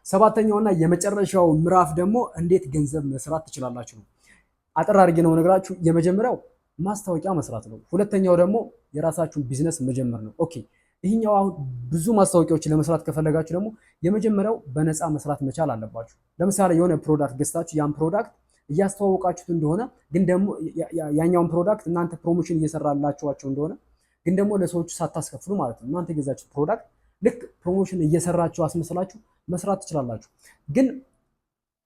ሰባተኛውና የመጨረሻው ምዕራፍ ደግሞ እንዴት ገንዘብ መስራት ትችላላችሁ ነው። አጠር አድርጌ ነው የምነግራችሁ። የመጀመሪያው ማስታወቂያ መስራት ነው። ሁለተኛው ደግሞ የራሳችሁን ቢዝነስ መጀመር ነው። ኦኬ ይህኛው አሁን ብዙ ማስታወቂያዎችን ለመስራት ከፈለጋችሁ ደግሞ የመጀመሪያው በነፃ መስራት መቻል አለባችሁ። ለምሳሌ የሆነ ፕሮዳክት ገዝታችሁ ያን ፕሮዳክት እያስተዋወቃችሁት እንደሆነ ግን ደግሞ ያኛውን ፕሮዳክት እናንተ ፕሮሞሽን እየሰራላችኋቸው እንደሆነ ግን ደግሞ ለሰዎቹ ሳታስከፍሉ ማለት ነው። እናንተ የገዛችሁት ፕሮዳክት ልክ ፕሮሞሽን እየሰራችሁ አስመስላችሁ መስራት ትችላላችሁ። ግን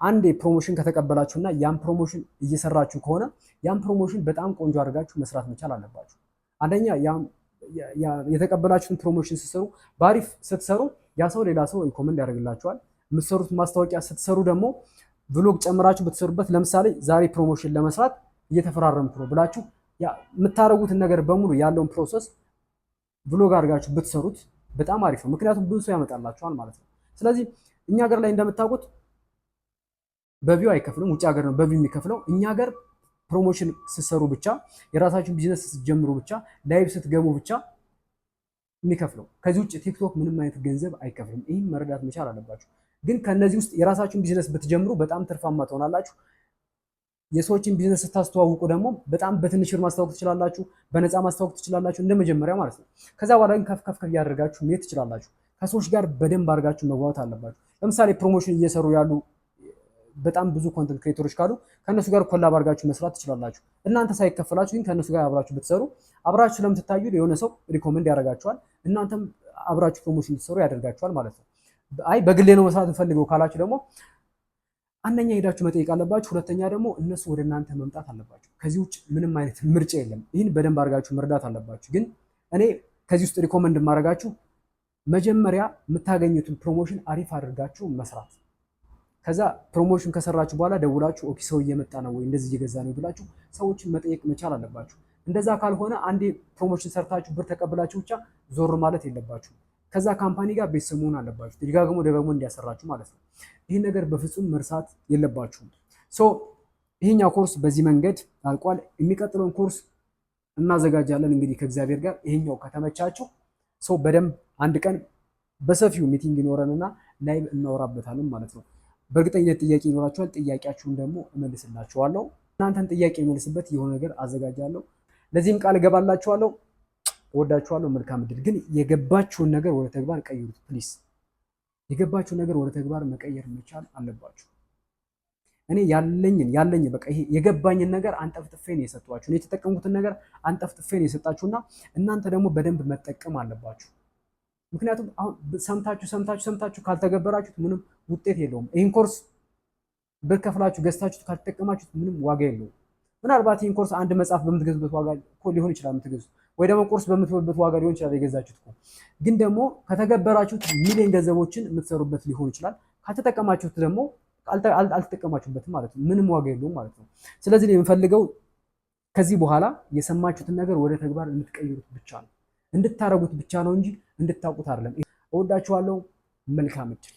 አንዴ ፕሮሞሽን ከተቀበላችሁና ያን ፕሮሞሽን እየሰራችሁ ከሆነ ያን ፕሮሞሽን በጣም ቆንጆ አድርጋችሁ መስራት መቻል አለባችሁ። አንደኛ የተቀበላችሁን ፕሮሞሽን ስትሰሩ ባሪፍ ስትሰሩ ያ ሰው ሌላ ሰው ሪኮመንድ ያደርግላችኋል። የምትሰሩት ማስታወቂያ ስትሰሩ ደግሞ ቭሎግ ጨምራችሁ ብትሰሩበት፣ ለምሳሌ ዛሬ ፕሮሞሽን ለመስራት እየተፈራረምኩ ነው ብላችሁ የምታደርጉትን ነገር በሙሉ ያለውን ፕሮሰስ ቭሎግ አድርጋችሁ ብትሰሩት በጣም አሪፍ ነው። ምክንያቱም ብዙ ሰው ያመጣላችኋል ማለት ነው። ስለዚህ እኛ ሀገር ላይ እንደምታውቁት በቪው አይከፍልም፣ ውጭ ሀገር ነው በቪው የሚከፍለው። እኛ ሀገር ፕሮሞሽን ስትሰሩ ብቻ የራሳችሁን ቢዝነስ ስትጀምሩ ብቻ ላይቭ ስትገቡ ብቻ የሚከፍለው። ከዚህ ውጭ ቲክቶክ ምንም አይነት ገንዘብ አይከፍልም። ይህን መረዳት መቻል አለባችሁ። ግን ከነዚህ ውስጥ የራሳችሁን ቢዝነስ ብትጀምሩ በጣም ትርፋማ ትሆናላችሁ። የሰዎችን ቢዝነስ ስታስተዋውቁ ደግሞ በጣም በትንሽ ብር ማስተዋወቅ ትችላላችሁ፣ በነፃ ማስተዋወቅ ትችላላችሁ እንደመጀመሪያ ማለት ነው። ከዛ በኋላ ግን ከፍ ከፍ እያደረጋችሁ መሄድ ትችላላችሁ። ከሰዎች ጋር በደንብ አድርጋችሁ መግባባት አለባችሁ። ለምሳሌ ፕሮሞሽን እየሰሩ ያሉ በጣም ብዙ ኮንተንት ክሬተሮች ካሉ ከነሱ ጋር ኮላብ አድርጋችሁ መስራት ትችላላችሁ። እናንተ ሳይከፈላችሁ ግን ከነሱ ጋር አብራችሁ ብትሰሩ አብራችሁ ስለምትታዩ የሆነ ሰው ሪኮመንድ ያደርጋችኋል፣ እናንተም አብራችሁ ፕሮሞሽን ትሰሩ ያደርጋችኋል ማለት ነው። አይ በግሌ ነው መስራት እንፈልገው ካላችሁ ደግሞ አንደኛ ሄዳችሁ መጠየቅ አለባችሁ። ሁለተኛ ደግሞ እነሱ ወደ እናንተ መምጣት አለባችሁ። ከዚህ ውጭ ምንም አይነት ምርጫ የለም። ይህን በደንብ አድርጋችሁ መርዳት አለባችሁ። ግን እኔ ከዚህ ውስጥ ሪኮመንድ የማደርጋችሁ መጀመሪያ የምታገኙትን ፕሮሞሽን አሪፍ አድርጋችሁ መስራት። ከዛ ፕሮሞሽን ከሰራችሁ በኋላ ደውላችሁ ኦኬ ሰው እየመጣ ነው ወይ እንደዚህ እየገዛ ነው ብላችሁ ሰዎችን መጠየቅ መቻል አለባችሁ። እንደዛ ካልሆነ አንዴ ፕሮሞሽን ሰርታችሁ ብር ተቀብላችሁ ብቻ ዞር ማለት የለባችሁ። ከዛ ካምፓኒ ጋር ቤተሰብ መሆን አለባችሁ፣ ደጋግሞ እንዲያሰራችሁ ማለት ነው። ይህን ነገር በፍጹም መርሳት የለባችሁም። ይሄኛው ኮርስ በዚህ መንገድ አልቋል። የሚቀጥለውን ኮርስ እናዘጋጃለን እንግዲህ ከእግዚአብሔር ጋር። ይሄኛው ከተመቻችሁ በደንብ አንድ ቀን በሰፊው ሚቲንግ ይኖረንና ላይቭ እናወራበታለን ማለት ነው። በእርግጠኝነት ጥያቄ ይኖራችኋል። ጥያቄያችሁን ደግሞ እመልስላችኋለሁ። እናንተን ጥያቄ የመልስበት የሆነ ነገር አዘጋጃለሁ። ለዚህም ቃል እገባላችኋለሁ። እወዳችኋለሁ። መልካም እድል። ግን የገባችሁን ነገር ወደ ተግባር ቀይሩት ፕሊስ። የገባችሁን ነገር ወደ ተግባር መቀየር መቻል አለባችሁ። እኔ ያለኝ በቃ ይሄ የገባኝን ነገር አንጠፍጥፌ ነው የሰጧችሁ። እኔ የተጠቀምኩትን ነገር አንጠፍጥፌ ነው የሰጣችሁና እናንተ ደግሞ በደንብ መጠቀም አለባችሁ። ምክንያቱም አሁን ሰምታችሁ ካልተገበራችሁት ምንም ውጤት የለውም። ይህን ኮርስ ብር ከፍላችሁ ገዝታችሁት ካልተጠቀማችሁት ምንም ዋጋ የለውም። ምናልባት ይህን ኮርስ አንድ መጽሐፍ በምትገዙበት ዋጋ እኮ ሊሆን ይችላል የምትገዙት፣ ወይ ደግሞ ኮርስ በምትበሉበት ዋጋ ሊሆን ይችላል የገዛችሁት እኮ። ግን ደግሞ ከተገበራችሁት ሚሊዮን ገንዘቦችን የምትሰሩበት ሊሆን ይችላል። ካልተጠቀማችሁት ደግሞ አልተጠቀማችሁበትም ማለት ነው። ምንም ዋጋ የለውም ማለት ነው። ስለዚህ የምፈልገው ከዚህ በኋላ የሰማችሁትን ነገር ወደ ተግባር እንድትቀይሩት ብቻ ነው፣ እንድታረጉት ብቻ ነው እንጂ እንድታውቁት አይደለም። እወዳችኋለሁ። መልካም እድል